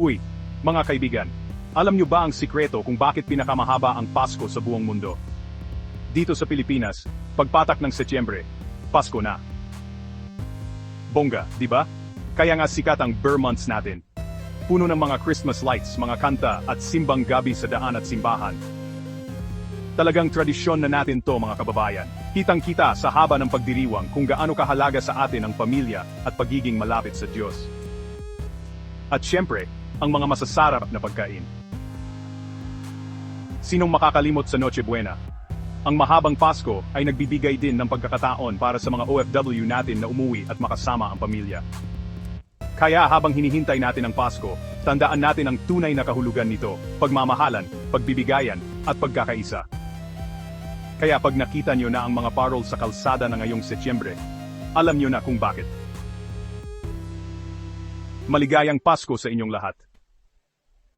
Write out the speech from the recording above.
Uy, mga kaibigan, alam nyo ba ang sikreto kung bakit pinakamahaba ang Pasko sa buong mundo? Dito sa Pilipinas, pagpatak ng Setyembre, Pasko na. Bongga, di ba? Kaya nga sikat ang Burr months natin. Puno ng mga Christmas lights, mga kanta at simbang gabi sa daan at simbahan. Talagang tradisyon na natin to mga kababayan. Kitang-kita sa haba ng pagdiriwang kung gaano kahalaga sa atin ang pamilya at pagiging malapit sa Diyos. At syempre, ang mga masasarap na pagkain. Sinong makakalimot sa Noche Buena? Ang mahabang Pasko ay nagbibigay din ng pagkakataon para sa mga OFW natin na umuwi at makasama ang pamilya. Kaya habang hinihintay natin ang Pasko, tandaan natin ang tunay na kahulugan nito, pagmamahalan, pagbibigayan, at pagkakaisa. Kaya pag nakita nyo na ang mga parol sa kalsada na ngayong Setyembre, alam nyo na kung bakit. Maligayang Pasko sa inyong lahat.